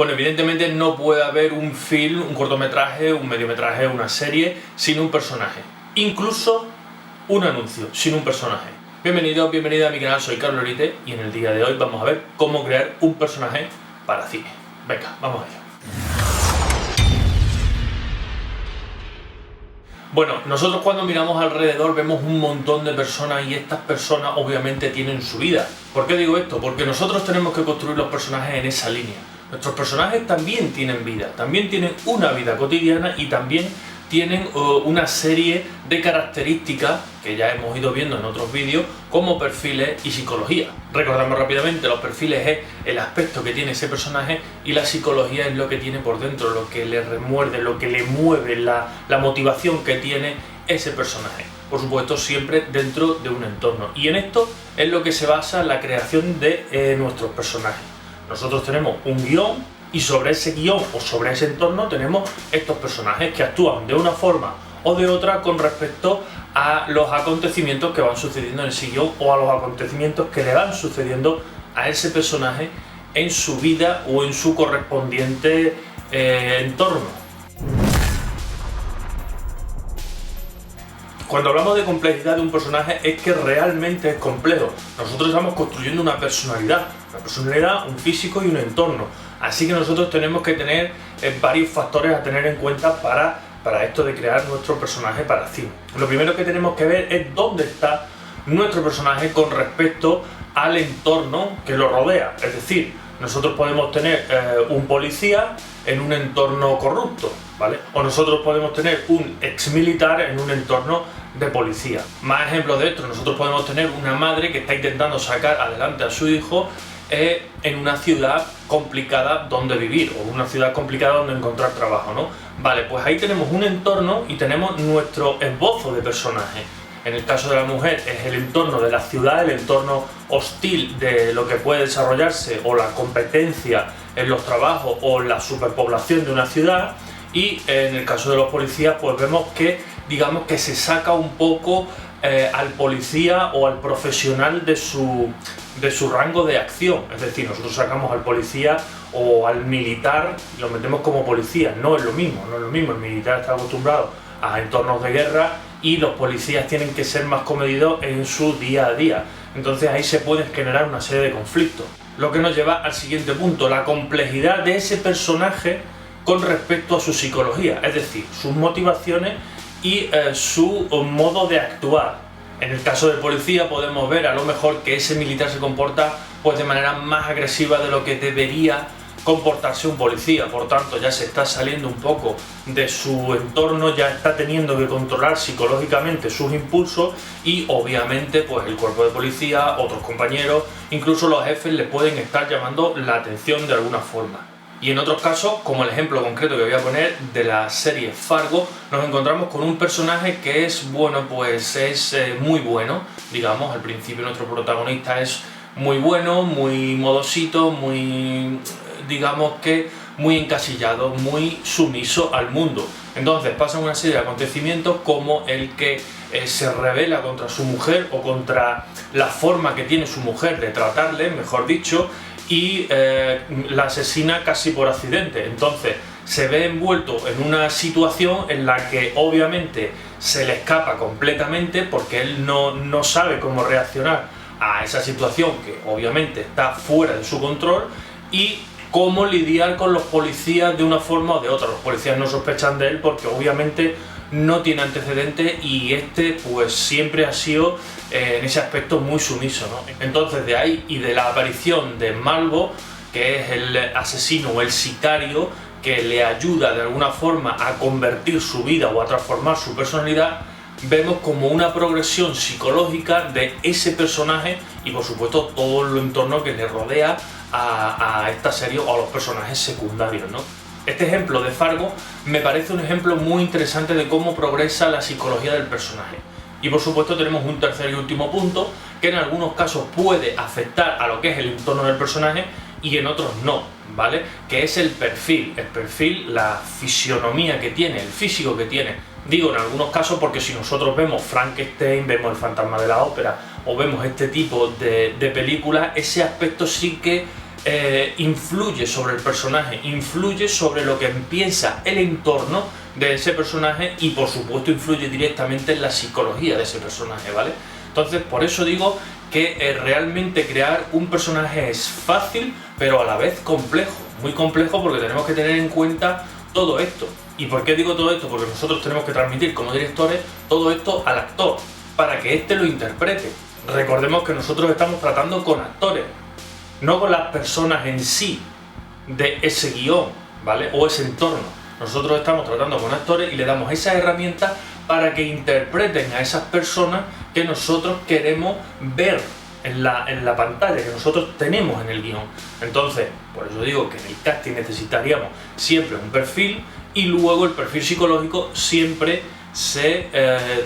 Bueno, evidentemente no puede haber un film, un cortometraje, un mediometraje, una serie sin un personaje. Incluso un anuncio sin un personaje. Bienvenido, bienvenida a mi canal, soy Carlos Lorite y en el día de hoy vamos a ver cómo crear un personaje para cine. Venga, vamos allá. Bueno, nosotros cuando miramos alrededor vemos un montón de personas y estas personas obviamente tienen su vida. ¿Por qué digo esto? Porque nosotros tenemos que construir los personajes en esa línea. Nuestros personajes también tienen vida, también tienen una vida cotidiana y también tienen una serie de características que ya hemos ido viendo en otros vídeos como perfiles y psicología. Recordamos rápidamente, los perfiles es el aspecto que tiene ese personaje y la psicología es lo que tiene por dentro, lo que le remuerde, lo que le mueve, la motivación que tiene ese personaje. Por supuesto, siempre dentro de un entorno. Y en esto es lo que se basa la creación de nuestros personajes. Nosotros tenemos un guión y sobre ese guión o sobre ese entorno tenemos estos personajes que actúan de una forma o de otra con respecto a los acontecimientos que van sucediendo en ese guión o a los acontecimientos que le van sucediendo a ese personaje en su vida o en su correspondiente entorno. Cuando hablamos de complejidad de un personaje es que realmente es complejo. Nosotros estamos construyendo una personalidad, un físico y un entorno. Así que nosotros tenemos que tener varios factores a tener en cuenta para esto de crear nuestro personaje para cine. Lo primero que tenemos que ver es dónde está nuestro personaje con respecto al entorno que lo rodea. Es decir, nosotros podemos tener un policía en un entorno corrupto, ¿vale? O nosotros podemos tener un exmilitar en un entorno de policía. Más ejemplos de esto, nosotros podemos tener una madre que está intentando sacar adelante a su hijo en una ciudad complicada donde vivir o una ciudad complicada donde encontrar trabajo, ¿no? Vale, pues ahí tenemos un entorno y tenemos nuestro esbozo de personaje. En el caso de la mujer es el entorno de la ciudad, el entorno hostil de lo que puede desarrollarse o la competencia en los trabajos o la superpoblación de una ciudad, y en el caso de los policías pues vemos que digamos que se saca un poco al policía o al profesional de su rango de acción. Es decir, nosotros sacamos al policía o al militar y lo metemos como policía. No es lo mismo, el militar está acostumbrado a entornos de guerra y los policías tienen que ser más comedidos en su día a día. Entonces ahí se pueden generar una serie de conflictos. Lo que nos lleva al siguiente punto, la complejidad de ese personaje con respecto a su psicología, es decir, sus motivaciones y su modo de actuar. En el caso del policía podemos ver a lo mejor que ese militar se comporta pues de manera más agresiva de lo que debería comportarse un policía, por tanto ya se está saliendo un poco de su entorno, ya está teniendo que controlar psicológicamente sus impulsos y obviamente pues el cuerpo de policía, otros compañeros, incluso los jefes le pueden estar llamando la atención de alguna forma. Y en otros casos, como el ejemplo concreto que voy a poner de la serie Fargo, nos encontramos con un personaje que es, bueno, pues es muy bueno, digamos, al principio nuestro protagonista es muy bueno, muy modosito, muy, digamos que muy encasillado, muy sumiso al mundo. Entonces pasan una serie de acontecimientos como el que se rebela contra su mujer o contra la forma que tiene su mujer de tratarle, mejor dicho, y la asesina casi por accidente. Entonces se ve envuelto en una situación en la que obviamente se le escapa completamente porque él no sabe cómo reaccionar a esa situación que obviamente está fuera de su control y cómo lidiar con los policías de una forma o de otra. Los policías no sospechan de él porque obviamente no tiene antecedentes y pues siempre ha sido en ese aspecto muy sumiso, ¿no? Entonces de ahí y de la aparición de Malvo, que es el asesino o el sicario que le ayuda de alguna forma a convertir su vida o a transformar su personalidad, vemos como una progresión psicológica de ese personaje y por supuesto todo el entorno que le rodea a esta serie o a los personajes secundarios, ¿no? Este ejemplo de Fargo me parece un ejemplo muy interesante de cómo progresa la psicología del personaje. Y por supuesto tenemos un tercer y último punto que en algunos casos puede afectar a lo que es el entorno del personaje y en otros no, ¿vale? Que es el perfil, la fisionomía que tiene, el físico que tiene. Digo en algunos casos porque si nosotros vemos Frankenstein, vemos El fantasma de la ópera o vemos este tipo de películas, ese aspecto sí que influye sobre el personaje, influye sobre lo que piensa el entorno de ese personaje y por supuesto influye directamente en la psicología de ese personaje, ¿vale? Entonces por eso digo que realmente crear un personaje es fácil, pero a la vez complejo, muy complejo, porque tenemos que tener en cuenta todo esto. ¿Y por qué digo todo esto? Porque nosotros tenemos que transmitir como directores todo esto al actor, para que éste lo interprete. Recordemos que nosotros estamos tratando con actores, no con las personas en sí de ese guión, ¿vale? O ese entorno. Nosotros estamos tratando con actores y le damos esas herramientas para que interpreten a esas personas que nosotros queremos ver en la pantalla, que nosotros tenemos en el guión. Entonces, por eso digo que en el casting necesitaríamos siempre un perfil y luego el perfil psicológico siempre se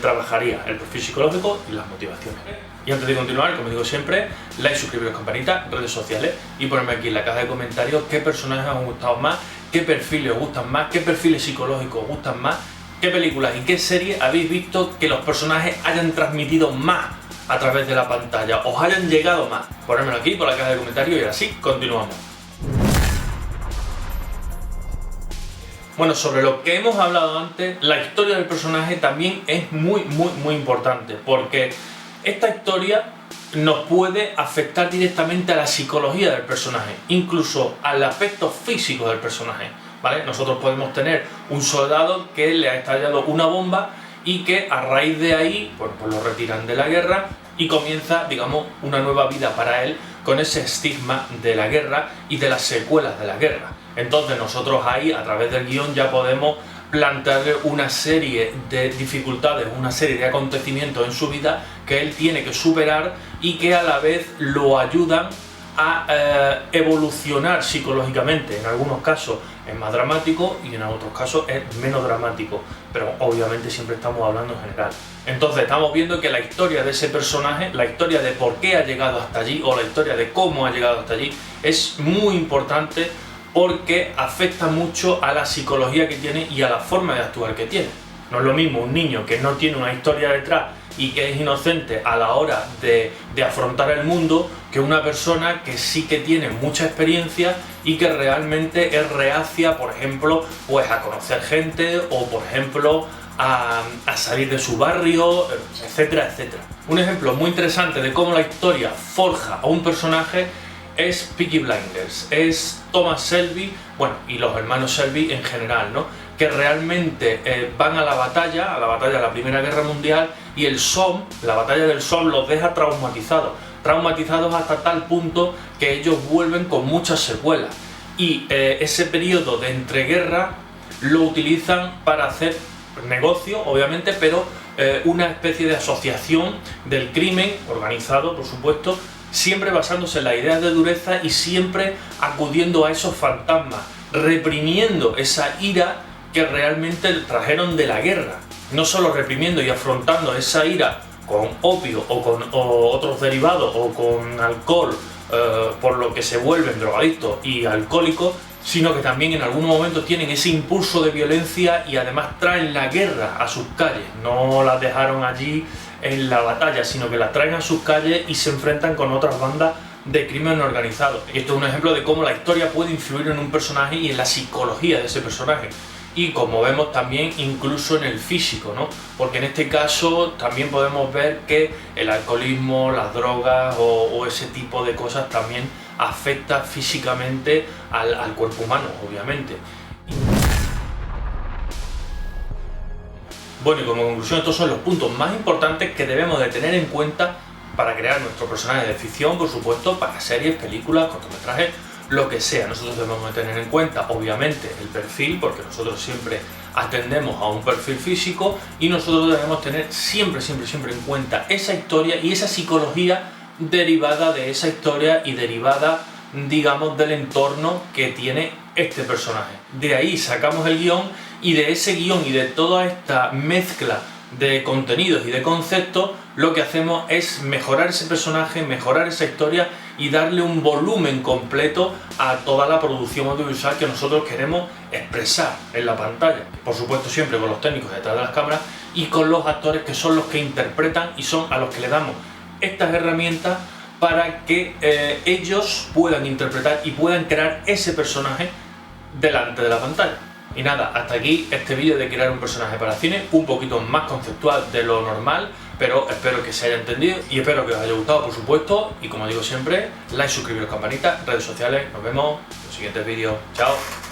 trabajaría, el perfil psicológico y las motivaciones. Y antes de continuar, como digo siempre, like, suscribiros, campanita, redes sociales y ponerme aquí en la caja de comentarios qué personajes os han gustado más, qué perfiles os gustan más, qué perfiles psicológicos os gustan más, qué películas y qué series habéis visto que los personajes hayan transmitido más a través de la pantalla, os hayan llegado más. Ponérmelo aquí por la caja de comentarios y así continuamos. Bueno, sobre lo que hemos hablado antes, la historia del personaje también es muy importante, porque esta historia nos puede afectar directamente a la psicología del personaje, incluso al aspecto físico del personaje, ¿vale? Nosotros podemos tener un soldado que le ha estallado una bomba y que a raíz de ahí, pues lo retiran de la guerra y comienza, digamos, una nueva vida para él con ese estigma de la guerra y de las secuelas de la guerra. Entonces nosotros ahí, a través del guión, ya podemos plantearle una serie de dificultades, una serie de acontecimientos en su vida que él tiene que superar y que a la vez lo ayudan a evolucionar psicológicamente. En algunos casos es más dramático y en otros casos es menos dramático, pero obviamente siempre estamos hablando en general. Entonces estamos viendo que la historia de ese personaje, la historia de por qué ha llegado hasta allí o la historia de cómo ha llegado hasta allí es muy importante, porque afecta mucho a la psicología que tiene y a la forma de actuar que tiene. No es lo mismo un niño que no tiene una historia detrás y que es inocente a la hora de afrontar el mundo, que una persona que sí que tiene mucha experiencia y que realmente es reacia, por ejemplo, pues a conocer gente o, por ejemplo, a salir de su barrio, etcétera, etcétera. Un ejemplo muy interesante de cómo la historia forja a un personaje es Peaky Blinders, es Thomas Shelby, bueno, y los hermanos Shelby en general, ¿no? Que realmente van a la batalla de la Primera Guerra Mundial, y el Somme, la batalla del Somme, los deja traumatizados hasta tal punto que ellos vuelven con muchas secuelas. Y ese periodo de entreguerra lo utilizan para hacer negocio, obviamente, pero una especie de asociación del crimen organizado, por supuesto, siempre basándose en las ideas de dureza y siempre acudiendo a esos fantasmas, reprimiendo esa ira que realmente trajeron de la guerra. No solo reprimiendo y afrontando esa ira con opio o con otros derivados o con alcohol, por lo que se vuelven drogadictos y alcohólicos, sino que también en algún momento tienen ese impulso de violencia y además traen la guerra a sus calles. No la dejaron allí en la batalla, sino que la traen a sus calles y se enfrentan con otras bandas de crimen organizado. Y esto es un ejemplo de cómo la historia puede influir en un personaje y en la psicología de ese personaje. Y como vemos también incluso en el físico, ¿no? Porque en este caso también podemos ver que el alcoholismo, las drogas o ese tipo de cosas también afecta físicamente al cuerpo humano, obviamente. Bueno, y como conclusión, estos son los puntos más importantes que debemos de tener en cuenta para crear nuestro personaje de ficción, por supuesto, para series, películas, cortometrajes, lo que sea. Nosotros debemos de tener en cuenta, obviamente, el perfil, porque nosotros siempre atendemos a un perfil físico, y nosotros debemos tener siempre en cuenta esa historia y esa psicología derivada de esa historia y derivada, digamos, del entorno que tiene este personaje. De ahí sacamos el guión, y de ese guión y de toda esta mezcla de contenidos y de conceptos, lo que hacemos es mejorar ese personaje, mejorar esa historia y darle un volumen completo a toda la producción audiovisual que nosotros queremos expresar en la pantalla. Por supuesto, siempre con los técnicos detrás de las cámaras y con los actores, que son los que interpretan y son a los que le damos estas herramientas para que ellos puedan interpretar y puedan crear ese personaje delante de la pantalla. Y nada, hasta aquí este vídeo de crear un personaje para cine, un poquito más conceptual de lo normal, pero espero que se haya entendido y espero que os haya gustado, por supuesto. Y como digo siempre, like, suscribiros, campanita, redes sociales. Nos vemos en los siguientes vídeos. Chao.